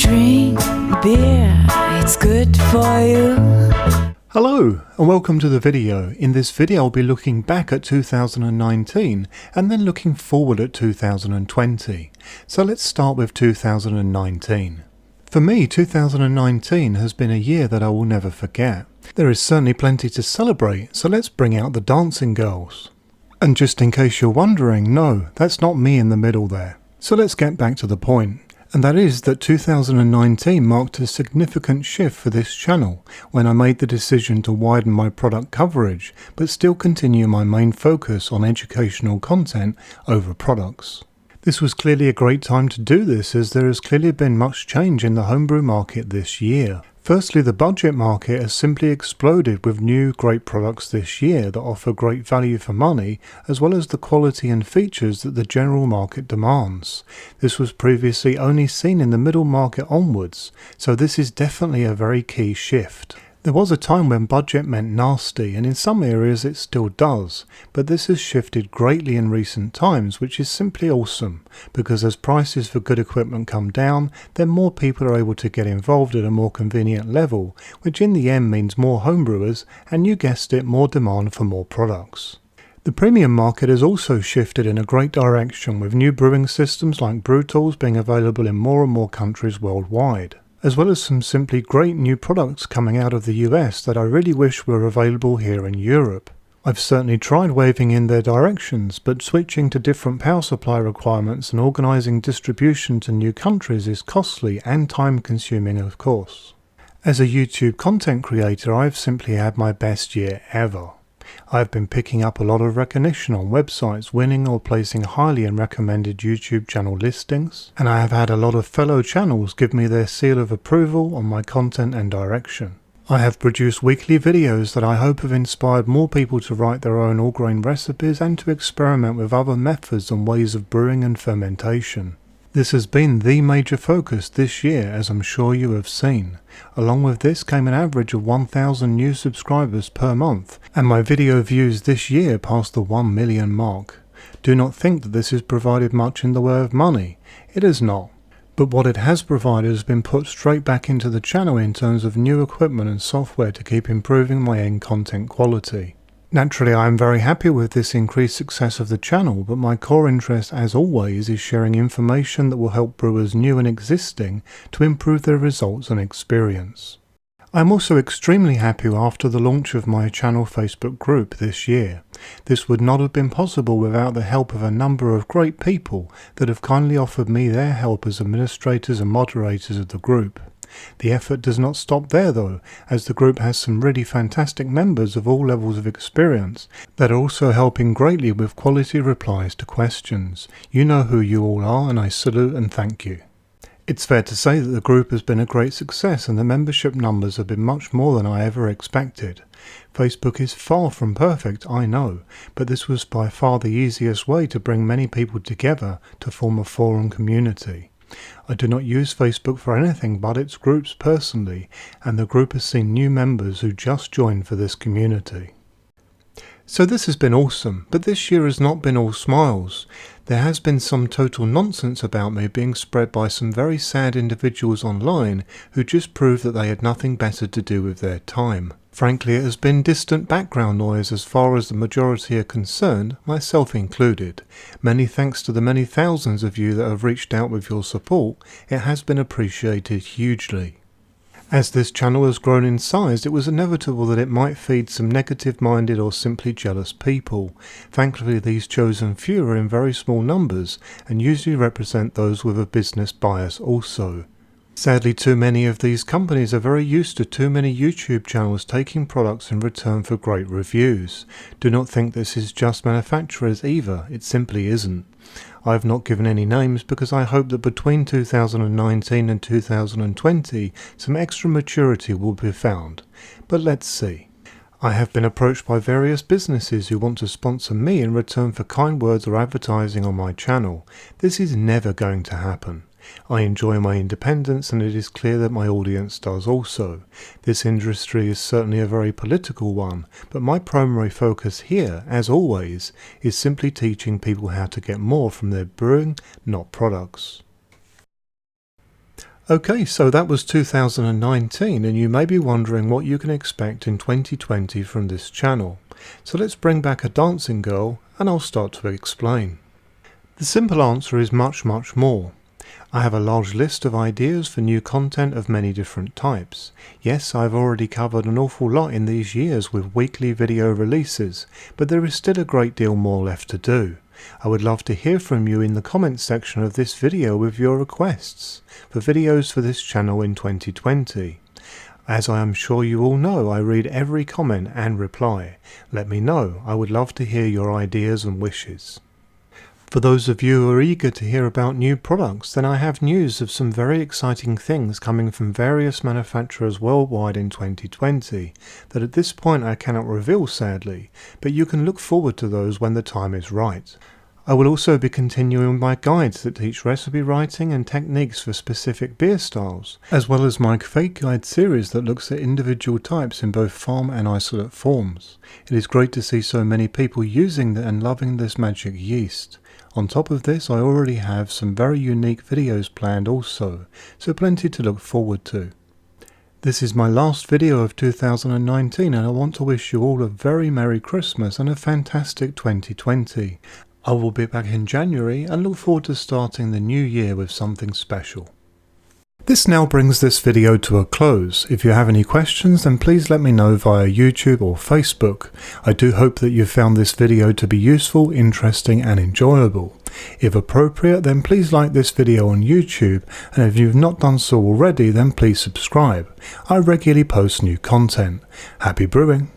Drink beer, it's good for you. Hello and welcome to the video. In this video I'll be looking back at 2019 and then looking forward at 2020. So let's start with 2019. For me, 2019 has been a year that I will never forget. There is certainly plenty to celebrate, so let's bring out the dancing girls. And just in case you're wondering, no, that's not me in the middle there. So let's get back to the point. And that is that 2019 marked a significant shift for this channel when I made the decision to widen my product coverage but still continue my main focus on educational content over products. This was clearly a great time to do this, as there has clearly been much change in the homebrew market this year. Firstly, the budget market has simply exploded with new great products this year that offer great value for money, as well as the quality and features that the general market demands. This was previously only seen in the middle market onwards, so this is definitely a very key shift. There was a time when budget meant nasty, and in some areas it still does, but this has shifted greatly in recent times, which is simply awesome, because as prices for good equipment come down, then more people are able to get involved at a more convenient level, which in the end means more homebrewers, and you guessed it, more demand for more products. The premium market has also shifted in a great direction, with new brewing systems like brew tools being available in more and more countries worldwide, as well as some simply great new products coming out of the US that I really wish were available here in Europe. I've certainly tried waving in their directions, but switching to different power supply requirements and organising distribution to new countries is costly and time consuming, of course. As a YouTube content creator, I've simply had my best year ever. I've been picking up a lot of recognition on websites, winning or placing highly in recommended YouTube channel listings, and I have had a lot of fellow channels give me their seal of approval on my content and direction. I have produced weekly videos that I hope have inspired more people to write their own all-grain recipes and to experiment with other methods and ways of brewing and fermentation. This has been the major focus this year, as I'm sure you have seen. Along with this came an average of 1,000 new subscribers per month, and my video views this year passed the 1 million mark. Do not think that this has provided much in the way of money. It has not. But what it has provided has been put straight back into the channel in terms of new equipment and software to keep improving my end content quality. Naturally, I am very happy with this increased success of the channel, but my core interest, as always, is sharing information that will help brewers new and existing to improve their results and experience. I am also extremely happy after the launch of my channel Facebook group this year. This would not have been possible without the help of a number of great people that have kindly offered me their help as administrators and moderators of the group. The effort does not stop there though, as the group has some really fantastic members of all levels of experience that are also helping greatly with quality replies to questions. You know who you all are, and I salute and thank you. It's fair to say that the group has been a great success, and the membership numbers have been much more than I ever expected. Facebook is far from perfect, I know, but this was by far the easiest way to bring many people together to form a forum community. I do not use Facebook for anything but its groups personally, and the group has seen new members who just joined for this community. So this has been awesome, but this year has not been all smiles. There has been some total nonsense about me being spread by some very sad individuals online who just proved that they had nothing better to do with their time. Frankly, it has been distant background noise as far as the majority are concerned, myself included. Many thanks to the many thousands of you that have reached out with your support. It has been appreciated hugely. As this channel has grown in size, it was inevitable that it might feed some negative-minded or simply jealous people. Thankfully, these chosen few are in very small numbers and usually represent those with a business bias also. Sadly, too many of these companies are very used to too many YouTube channels taking products in return for great reviews. Do not think this is just manufacturers either, it simply isn't. I have not given any names because I hope that between 2019 and 2020 some extra maturity will be found. But let's see. I have been approached by various businesses who want to sponsor me in return for kind words or advertising on my channel. This is never going to happen. I enjoy my independence, and it is clear that my audience does also. This industry is certainly a very political one, but my primary focus here, as always, is simply teaching people how to get more from their brewing, not products. Okay, so that was 2019, and you may be wondering what you can expect in 2020 from this channel. So let's bring back a dancing girl and I'll start to explain. The simple answer is much more. I have a large list of ideas for new content of many different types. Yes, I've already covered an awful lot in these years with weekly video releases, but there is still a great deal more left to do. I would love to hear from you in the comments section of this video with your requests for videos for this channel in 2020. As I am sure you all know, I read every comment and reply. Let me know, I would love to hear your ideas and wishes. For those of you who are eager to hear about new products, then I have news of some very exciting things coming from various manufacturers worldwide in 2020 that at this point I cannot reveal sadly, but you can look forward to those when the time is right. I will also be continuing my guides that teach recipe writing and techniques for specific beer styles, as well as my fake guide series that looks at individual types in both farm and isolate forms. It is great to see so many people using and loving this magic yeast. On top of this, I already have some very unique videos planned also, so plenty to look forward to. This is my last video of 2019 and I want to wish you all a very Merry Christmas and a fantastic 2020. I will be back in January and look forward to starting the new year with something special. This now brings this video to a close. If you have any questions, then please let me know via YouTube or Facebook. I do hope that you found this video to be useful, interesting and enjoyable. If appropriate, then please like this video on YouTube, and if you've not done so already, then please subscribe. I regularly post new content. Happy brewing!